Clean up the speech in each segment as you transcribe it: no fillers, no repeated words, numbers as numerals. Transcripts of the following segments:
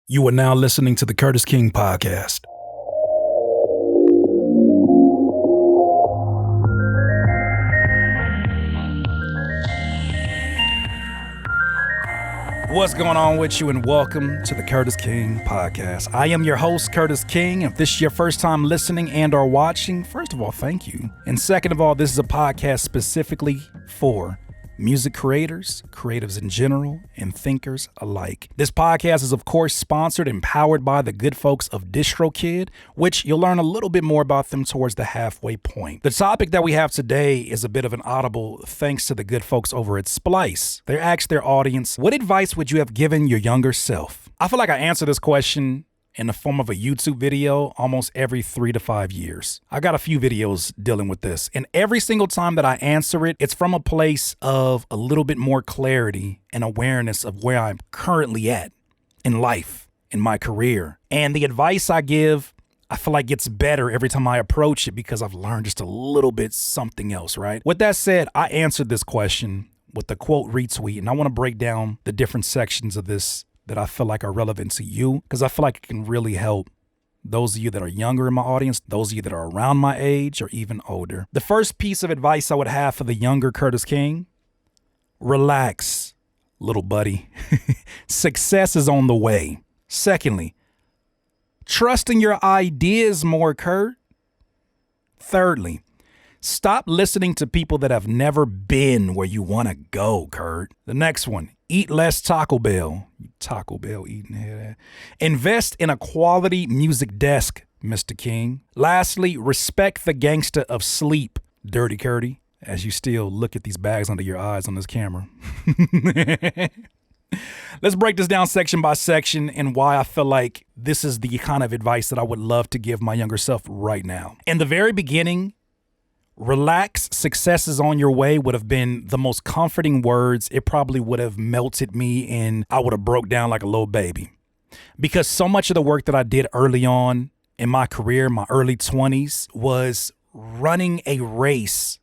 You are now listening to the Curtis King Podcast. What's going on with you, and welcome to the Curtis King Podcast. I am your host, Curtis King. If this is your first time listening and or watching, first of all, thank you. And second of all, this is a podcast specifically for music creators, creatives in general, and thinkers alike. This podcast is, of course, sponsored and powered by the good folks of DistroKid, which you'll learn a little bit more about them towards the halfway point. The topic that we have today is a bit of an audible thanks to the good folks over at Splice. They asked their audience, what advice would you have given your younger self? I feel like I answer this question in the form of a YouTube video almost every 3 to 5 years. I got a few videos dealing with this, and every single time that I answer it, it's from a place of a little bit more clarity and awareness of where I'm currently at in life, in my career. And the advice I give, I feel like gets better every time I approach it because I've learned just a little bit something else, right? With that said, I answered this question with the quote retweet, and I want to break down the different sections of this that I feel like are relevant to you, because I feel like it can really help those of you that are younger in my audience, those of you that are around my age or even older. The first piece of advice I would have for the younger Curtis King: relax, little buddy. Success is on the way. Secondly, trust in your ideas more, Kurt. Thirdly, stop listening to people that have never been where you want to go, Kurt. The next one, eat less Taco Bell. You Taco Bell eating head. Invest in a quality music desk, Mr. King. Lastly, respect the gangster of sleep, Dirty Curdy, as you still look at these bags under your eyes on this camera. Let's break this down section by section and why I feel like this is the kind of advice that I would love to give my younger self right now. In the very beginning, relax, success is on your way would have been the most comforting words. It probably would have melted me and I would have broke down like a little baby. Because so much of the work that I did early on in my career, my early 20s, was running a race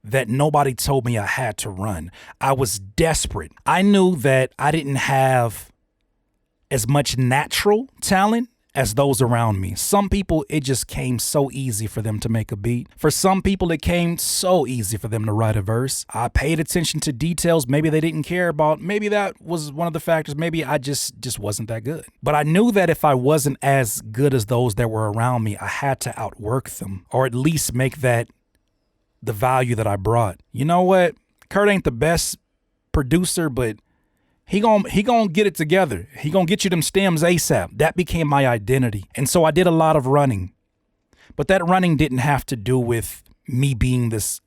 that nobody told me I had to run. I was desperate. I knew that I didn't have as much natural talent as those around me. Some people, it just came so easy for them to make a beat. For some people, it came so easy for them to write a verse. I paid attention to details maybe they didn't care about. Maybe that was one of the factors. Maybe I just wasn't that good. But I knew that if I wasn't as good as those that were around me, I had to outwork them, or at least make that the value that I brought. You know what? Kurt ain't the best producer, but He gonna get it together. He gonna get you them stems ASAP. That became my identity. And so I did a lot of running. But that running didn't have to do with me being this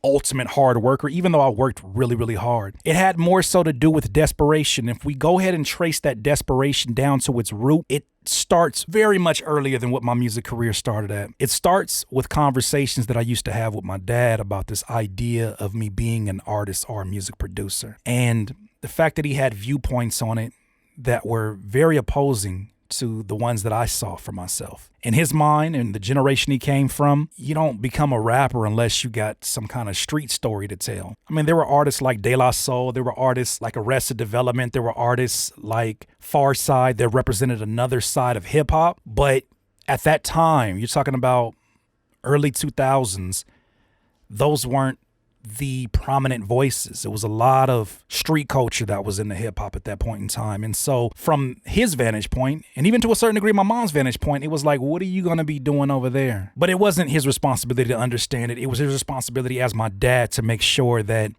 ultimate hard worker, even though I worked really, really hard. It had more so to do with desperation. If we go ahead and trace that desperation down to its root, it starts very much earlier than what my music career started at. It starts with conversations that I used to have with my dad about this idea of me being an artist or a music producer. And the fact that he had viewpoints on it that were very opposing to the ones that I saw for myself. In his mind and the generation he came from, you don't become a rapper unless you got some kind of street story to tell. I mean, there were artists like De La Soul, there were artists like Arrested Development, there were artists like Pharcyde that represented another side of hip hop. But at that time, you're talking about early 2000s, those weren't the prominent voices. It was a lot of street culture that was in the hip hop at that point in time. And so from his vantage point, and even to a certain degree, my mom's vantage point, it was like, what are you going to be doing over there? But it wasn't his responsibility to understand it. It was his responsibility as my dad to make sure that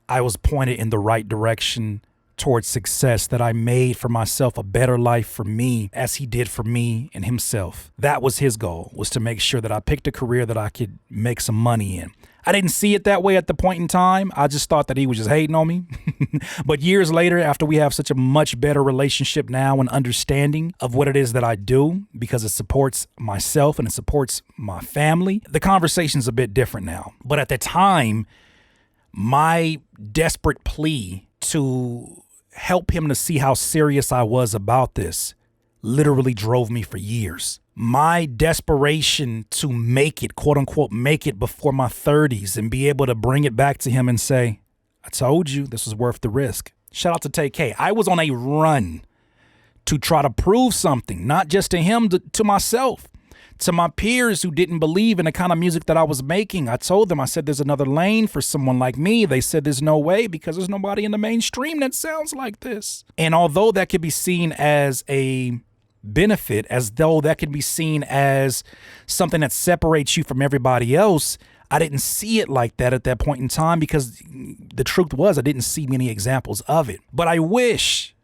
I was pointed in the right direction towards success, that I made for myself a better life for me as he did for me and himself. That was his goal, was to make sure that I picked a career that I could make some money in. I didn't see it that way at the point in time. I just thought that he was just hating on me. But years later, after we have such a much better relationship now and understanding of what it is that I do, because it supports myself and it supports my family, the conversation's a bit different now. But at the time, my desperate plea to help him to see how serious I was about this literally drove me for years. My desperation to make it, quote unquote, make it before my 30s and be able to bring it back to him and say, I told you this was worth the risk. Shout out to Tay K. I was on a run to try to prove something, not just to him, to myself, to my peers who didn't believe in the kind of music that I was making. I told them, I said, there's another lane for someone like me. They said there's no way because there's nobody in the mainstream that sounds like this. And although that could be seen as a benefit, as though that could be seen as something that separates you from everybody else, I didn't see it like that at that point in time because the truth was I didn't see many examples of it. But I wish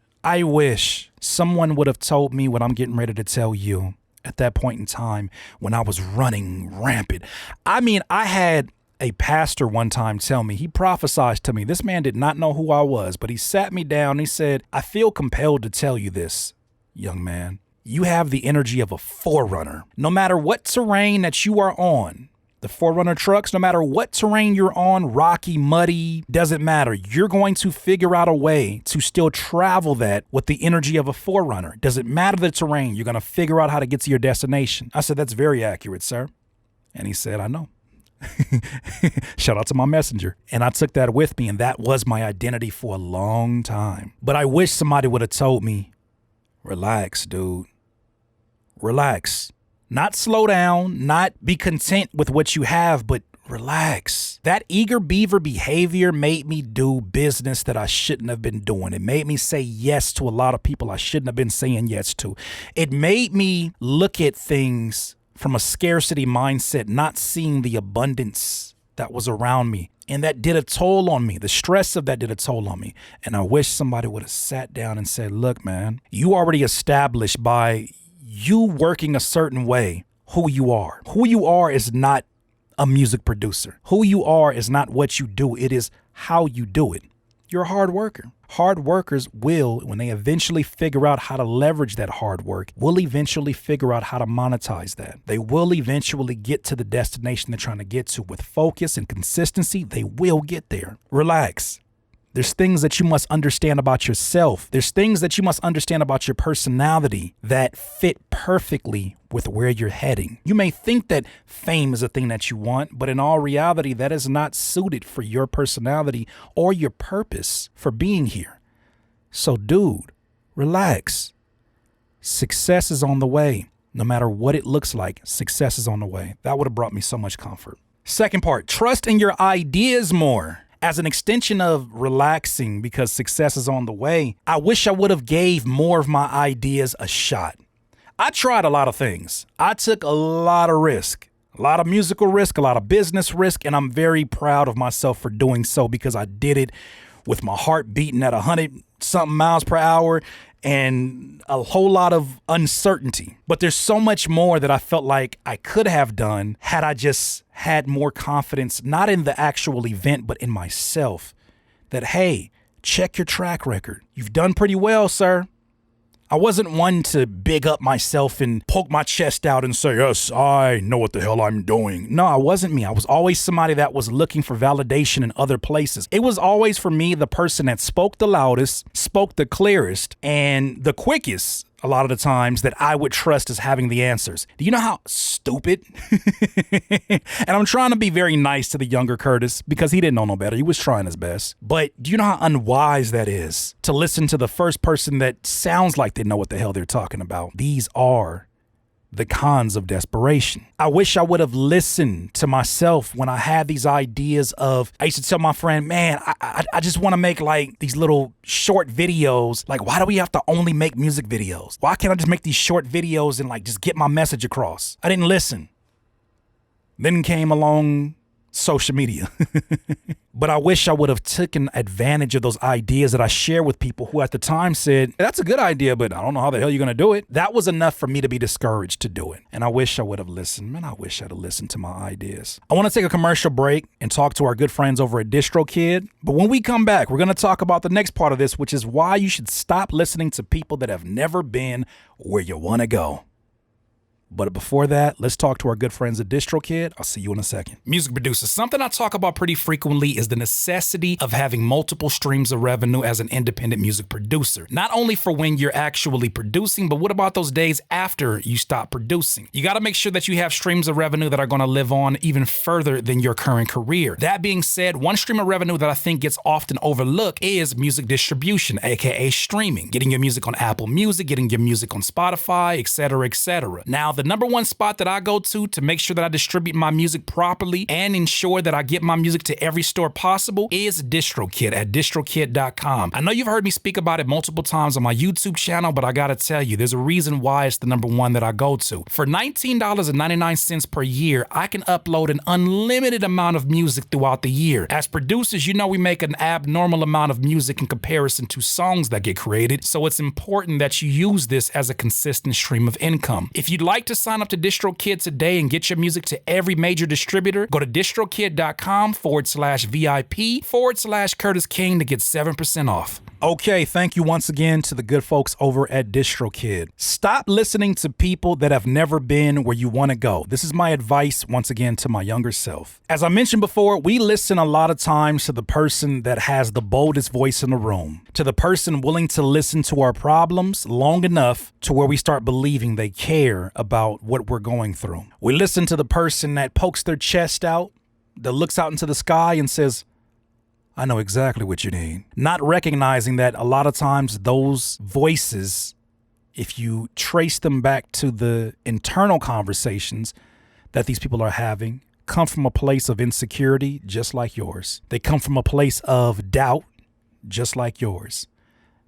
someone would have told me what I'm getting ready to tell you at that point in time when I was running rampant. I mean, I had a pastor one time tell me, he prophesied to me. This man did not know who I was, but he sat me down and he said, I feel compelled to tell you this, young man. You have the energy of a forerunner. No matter what terrain that you are on, the Forerunner trucks, no matter what terrain you're on, rocky, muddy, doesn't matter. You're going to figure out a way to still travel that with the energy of a Forerunner. Doesn't matter the terrain. You're going to figure out how to get to your destination. I said, that's very accurate, sir. And he said, I know. Shout out to my messenger. And I took that with me, and that was my identity for a long time. But I wish somebody would have told me, relax, dude. Relax. Not slow down, not be content with what you have, but relax. That eager beaver behavior made me do business that I shouldn't have been doing. It made me say yes to a lot of people I shouldn't have been saying yes to. It made me look at things from a scarcity mindset, not seeing the abundance that was around me. And that did a toll on me. The stress of that did a toll on me. And I wish somebody would have sat down and said, look, man, you already established by you working a certain way who you are. Who you are is not a music producer. Who you are is not what you do. It is how you do it. You're a hard worker. Hard workers will, when they eventually figure out how to leverage that hard work, will eventually figure out how to monetize that. They will eventually get to the destination they're trying to get to. With focus and consistency, they will get there. Relax. There's things that you must understand about yourself. There's things that you must understand about your personality that fit perfectly with where you're heading. You may think that fame is a thing that you want, but in all reality, that is not suited for your personality or your purpose for being here. So, dude, relax. Success is on the way. No matter what it looks like, success is on the way. That would have brought me so much comfort. Second part, trust in your ideas more. As an extension of relaxing because success is on the way, I wish I would have gave more of my ideas a shot. I tried a lot of things. I took a lot of risk, a lot of musical risk, a lot of business risk, and I'm very proud of myself for doing so because I did it with my heart beating at 100-something miles per hour and a whole lot of uncertainty. But there's so much more that I felt like I could have done had I just had more confidence, not in the actual event, but in myself. That, hey, check your track record. You've done pretty well, sir. I wasn't one to big up myself and poke my chest out and say, yes, I know what the hell I'm doing. No, I wasn't me. I was always somebody that was looking for validation in other places. It was always for me the person that spoke the loudest, spoke the clearest, and the quickest. A lot of the times that I would trust as having the answers. Do you know how stupid? And I'm trying to be very nice to the younger Curtis because he didn't know no better. He was trying his best. But do you know how unwise that is to listen to the first person that sounds like they know what the hell they're talking about? These are the cons of desperation. I wish I would have listened to myself when I had these ideas of, I used to tell my friend, man, I just want to make like these little short videos. Like, why do we have to only make music videos? Why can't I just make these short videos and like just get my message across? I didn't listen. Then came along social media. But I wish I would have taken advantage of those ideas that I share with people who at the time said, that's a good idea, but I don't know how the hell you're going to do it. That was enough for me to be discouraged to do it. And I wish I would have listened. Man, I wish I'd have listened to my ideas. I want to take a commercial break and talk to our good friends over at DistroKid. But when we come back, we're going to talk about the next part of this, which is why you should stop listening to people that have never been where you want to go. But before that, let's talk to our good friends at DistroKid. I'll see you in a second. Music producers, something I talk about pretty frequently is the necessity of having multiple streams of revenue as an independent music producer. Not only for when you're actually producing, but what about those days after you stop producing? You got to make sure that you have streams of revenue that are going to live on even further than your current career. That being said, one stream of revenue that I think gets often overlooked is music distribution, aka streaming. Getting your music on Apple Music, getting your music on Spotify, etc., etc. Now, the number one spot that I go to make sure that I distribute my music properly and ensure that I get my music to every store possible is DistroKid at distrokid.com. I know you've heard me speak about it multiple times on my YouTube channel, but I gotta tell you, there's a reason why it's the number one that I go to. For $19.99 per year, I can upload an unlimited amount of music throughout the year. As producers, you know we make an abnormal amount of music in comparison to songs that get created, so it's important that you use this as a consistent stream of income. If you'd like to sign up to DistroKid today and get your music to every major distributor, go to distrokid.com/VIP/Curtis King to get 7% off. Okay, thank you once again to the good folks over at DistroKid. Stop listening to people that have never been where you want to go. This is my advice once again to my younger self. As I mentioned before, we listen a lot of times to the person that has the boldest voice in the room, to the person willing to listen to our problems long enough to where we start believing they care about what we're going through. We listen to the person that pokes their chest out, that looks out into the sky and says, I know exactly what you need. Not recognizing that a lot of times those voices, if you trace them back to the internal conversations that these people are having, come from a place of insecurity just like yours. They come from a place of doubt just like yours.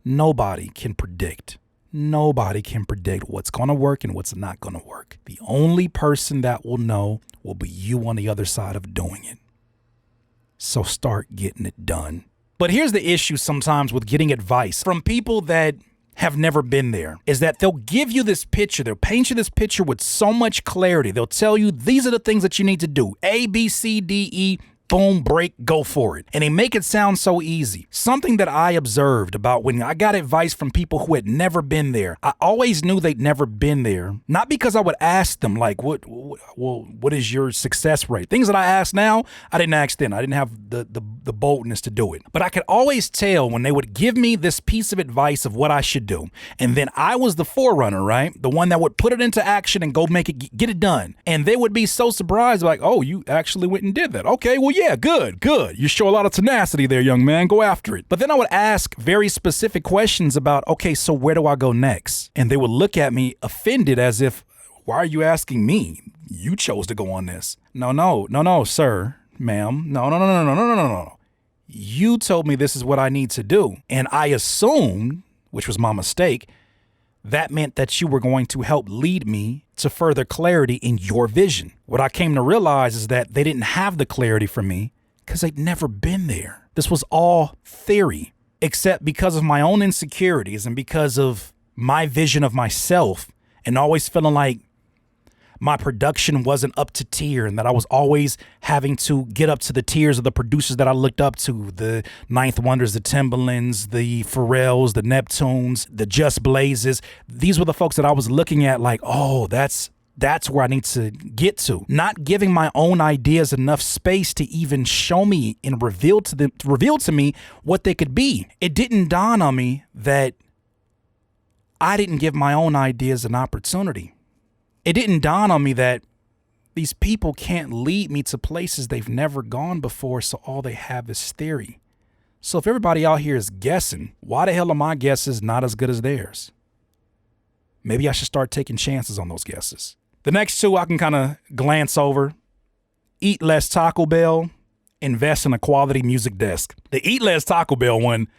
Nobody can predict what's going to work and what's not going to work. The only person that will know will be you on the other side of doing it. So start getting it done. But here's the issue sometimes with getting advice from people that have never been there, is that they'll give you this picture. They'll paint you this picture with so much clarity. They'll tell you these are the things that you need to do. A, B, C, D, E. Boom, break, go for it. And they make it sound so easy. Something that I observed about when I got advice from people who had never been there, I always knew they'd never been there. Not because I would ask them like, what is your success rate? Things that I ask now, I didn't ask then. I didn't have the boldness to do it. But I could always tell when they would give me this piece of advice of what I should do. And then I was the forerunner, right? The one that would put it into action and go make it, get it done. And they would be so surprised, like, oh, you actually went and did that. Okay, well, yeah, good. You show a lot of tenacity there, young man. Go after it. But then I would ask very specific questions about, okay, so where do I go next? And they would look at me offended as if, why are you asking me? You chose to go on this. No, sir, ma'am. No. You told me this is what I need to do. And I assumed, which was my mistake, that meant that you were going to help lead me to further clarity in your vision. What I came to realize is that they didn't have the clarity for me because they'd never been there. This was all theory, except because of my own insecurities and because of my vision of myself and always feeling like my production wasn't up to tier and that I was always having to get up to the tiers of the producers that I looked up to, the Ninth Wonders, the Timbalands, the Pharrells, the Neptunes, the Just Blazes. These were the folks that I was looking at like, oh, that's where I need to get to. Not giving my own ideas enough space to even show me and reveal to me what they could be. It didn't dawn on me that I didn't give my own ideas an opportunity. It didn't dawn on me that these people can't lead me to places they've never gone before, so all they have is theory. So if everybody out here is guessing, why the hell are my guesses not as good as theirs? Maybe I should start taking chances on those guesses. The next two I can kind of glance over. Eat less Taco Bell, invest in a quality music desk. The eat less Taco Bell one,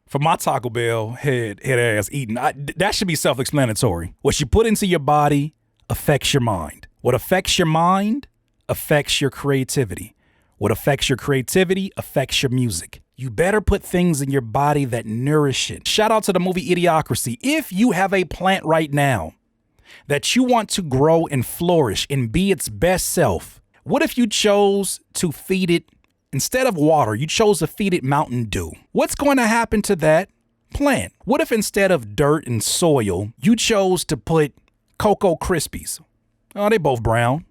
for my Taco Bell head ass eating, that should be self-explanatory. What you put into your body affects your mind. What affects your mind affects your creativity. What affects your creativity affects your music. You better put things in your body that nourish it. Shout out to the movie Idiocracy. If you have a plant right now that you want to grow and flourish and be its best self, what if you chose to feed it, instead of water, you chose to feed it Mountain Dew? What's going to happen to that plant? What if instead of dirt and soil, you chose to put Cocoa Krispies? Oh, they both brown.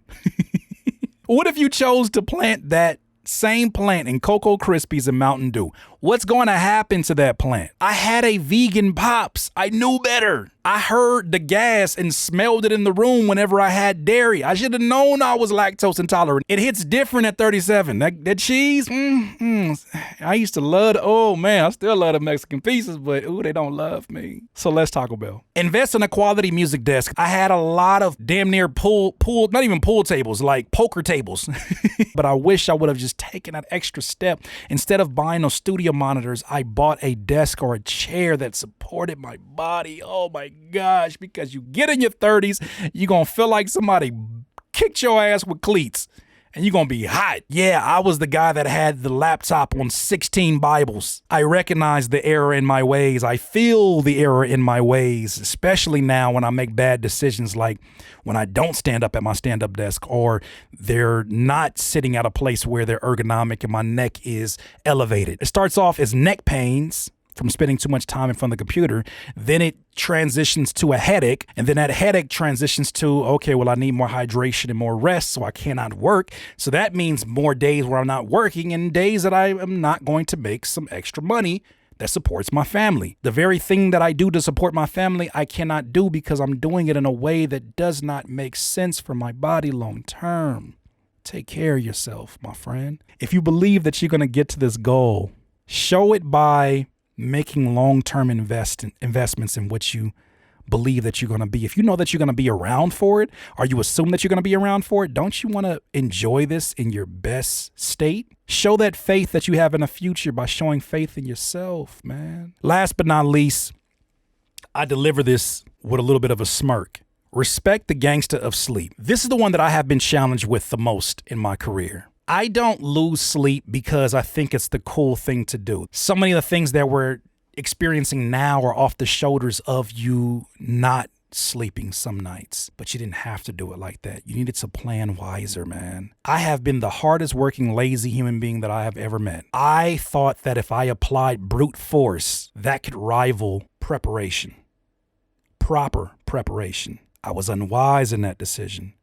What if you chose to plant that same plant in Cocoa Krispies and Mountain Dew? What's going to happen to that plant? I had a vegan Pops. I knew better. I heard the gas and smelled it in the room whenever I had dairy. I should have known I was lactose intolerant. It hits different at 37. That cheese, I used to love, oh man, I still love the Mexican pieces, but ooh, they don't love me. So let's Taco Bell. Invest in a quality music desk. I had a lot of damn near pool, not even pool tables, like poker tables. But I wish I would have just taken that extra step. Instead of buying those studio monitors, I bought a desk or a chair that supported my body. Oh my gosh, because you get in your 30s, you're going to feel like somebody kicked your ass with cleats and you're going to be hot. Yeah, I was the guy that had the laptop on 16 Bibles. I recognize the error in my ways. I feel the error in my ways, especially now when I make bad decisions, like when I don't stand up at my stand-up desk, or they're not sitting at a place where they're ergonomic and my neck is elevated. It starts off as neck pains from spending too much time in front of the computer. Then it transitions to a headache, and then that headache transitions to, okay, well, I need more hydration and more rest, so I cannot work. So that means more days where I'm not working and days that I am not going to make some extra money that supports my family. The very thing that I do to support my family, I cannot do because I'm doing it in a way that does not make sense for my body long term. Take care of yourself, my friend. If you believe that you're going to get to this goal, show it by making long-term investments in what you believe that you're going to be. If you know that you're going to be around for it, or you assume that you're going to be around for it, don't you want to enjoy this in your best state? Show that faith that you have in the future by showing faith in yourself, man. Last but not least, I deliver this with a little bit of a smirk. Respect the gangster of sleep. This is the one that I have been challenged with the most in my career. I don't lose sleep because I think it's the cool thing to do. So many of the things that we're experiencing now are off the shoulders of you not sleeping some nights, but you didn't have to do it like that. You needed to plan wiser, man. I have been the hardest working, lazy human being that I have ever met. I thought that if I applied brute force, that could rival preparation, proper preparation. I was unwise in that decision.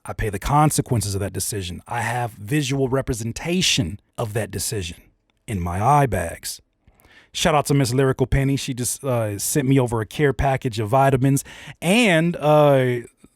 I pay the consequences of that decision. I have visual representation of that decision in my eye bags. Shout out to Miss Lyrical Penny. She just sent me over a care package of vitamins and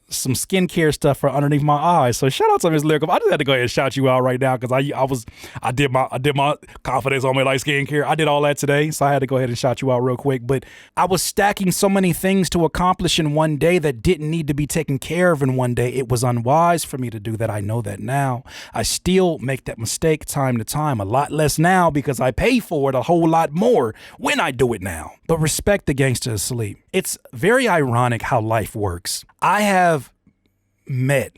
some skincare stuff for underneath my eyes. So shout out to Miss Lyrical. I just had to go ahead and shout you out right now because I did my confidence on me like skincare. I did all that today, so I had to go ahead and shout you out real quick. But I was stacking so many things to accomplish in one day that didn't need to be taken care of in one day. It was unwise for me to do that. I know that now. I still make that mistake time to time. A lot less now because I pay for it a whole lot more when I do it now. But respect the gangster of sleep. It's very ironic how life works. I have met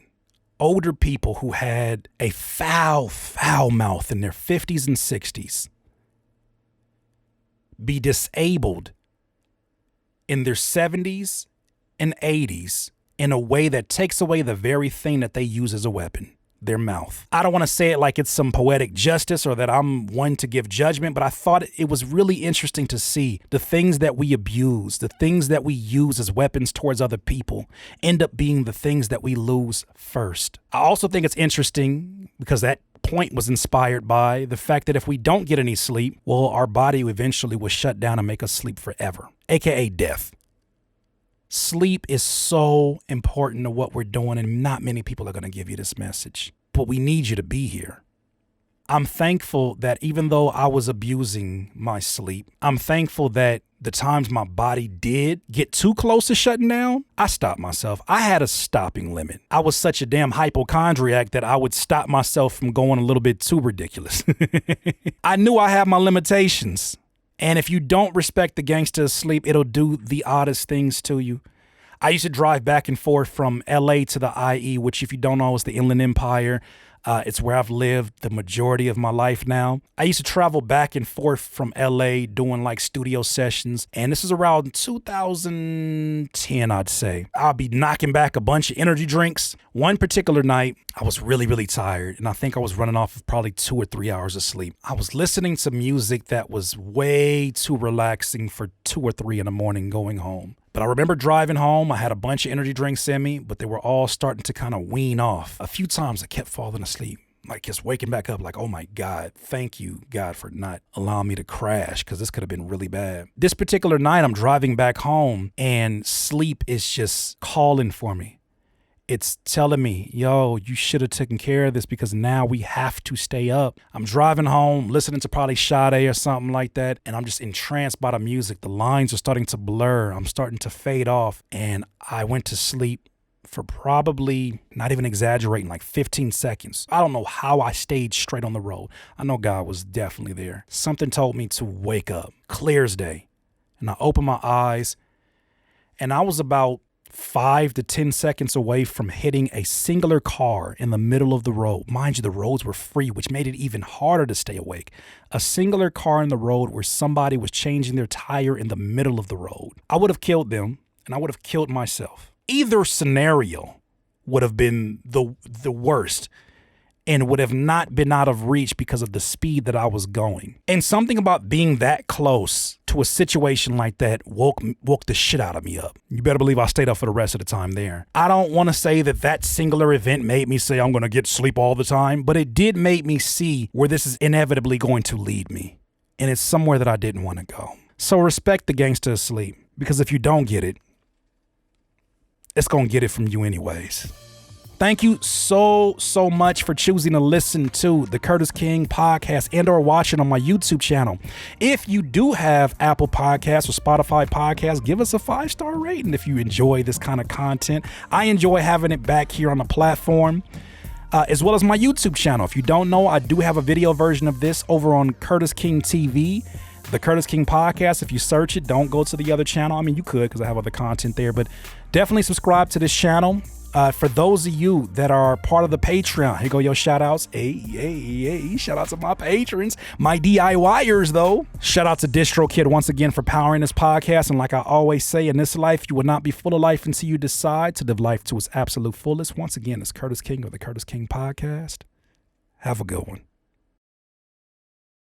older people who had a foul mouth in their 50s and 60s be disabled in their 70s and 80s in a way that takes away the very thing that they use as a weapon. Their mouth. I don't want to say it like it's some poetic justice or that I'm one to give judgment, but I thought it was really interesting to see the things that we abuse, the things that we use as weapons towards other people end up being the things that we lose first. I also think it's interesting because that point was inspired by the fact that if we don't get any sleep, well, our body eventually will shut down and make us sleep forever, aka death. Sleep is so important to what we're doing, and not many people are going to give you this message. But we need you to be here. I'm thankful that even though I was abusing my sleep, I'm thankful that the times my body did get too close to shutting down, I stopped myself. I had a stopping limit. I was such a damn hypochondriac that I would stop myself from going a little bit too ridiculous. I knew I had my limitations. And if you don't respect the gangster of sleep, it'll do the oddest things to you. I used to drive back and forth from LA to the IE, which if you don't know is the Inland Empire. It's where I've lived the majority of my life now. I used to travel back and forth from LA doing like studio sessions. And this is around 2010, I'd say. I'll be knocking back a bunch of energy drinks. One particular night, I was really, really tired. And I think I was running off of probably 2 or 3 hours of sleep. I was listening to music that was way too relaxing for 2 or 3 in the morning going home. But I remember driving home. I had a bunch of energy drinks in me, but they were all starting to kind of wean off. A few times I kept falling asleep, like just waking back up like, oh my God, thank you, God, for not allowing me to crash, because this could have been really bad. This particular night, I'm driving back home and sleep is just calling for me. It's telling me, yo, you should have taken care of this because now we have to stay up. I'm driving home, listening to probably Sade or something like that, and I'm just entranced by the music. The lines are starting to blur. I'm starting to fade off, and I went to sleep for probably, not even exaggerating, like 15 seconds. I don't know how I stayed straight on the road. I know God was definitely there. Something told me to wake up, clear as day. And I opened my eyes, and I was about 5 to 10 seconds away from hitting a singular car in the middle of the road. Mind you, the roads were free, which made it even harder to stay awake. A singular car in the road where somebody was changing their tire in the middle of the road. I would have killed them, and I would have killed myself. Either scenario would have been the worst and would have not been out of reach because of the speed that I was going. And something about being that close to a situation like that woke the shit out of me up. You better believe I stayed up for the rest of the time there. I don't want to say that singular event made me say I'm going to get sleep all the time, but it did make me see where this is inevitably going to lead me. And it's somewhere that I didn't want to go. So respect the gangster of sleep, because if you don't get it, it's going to get it from you anyways. Thank you so much for choosing to listen to the Curtis King podcast and or watching on my YouTube channel. If you do have Apple Podcasts or Spotify Podcasts, give us a 5-star rating if you enjoy this kind of content. I enjoy having it back here on the platform, as well as my YouTube channel. If you don't know, I do have a video version of this over on Curtis King TV. The Curtis King podcast, if you search it, don't go to the other channel. I mean, you could because I have other content there, but definitely subscribe to this channel. For those of you that are part of the Patreon, here go your shout outs. Hey, shout out to my patrons, my DIYers though. Shout out to DistroKid once again for powering this podcast. And like I always say, in this life, you will not be full of life until you decide to live life to its absolute fullest. Once again, it's Curtis King of the Curtis King podcast. Have a good one.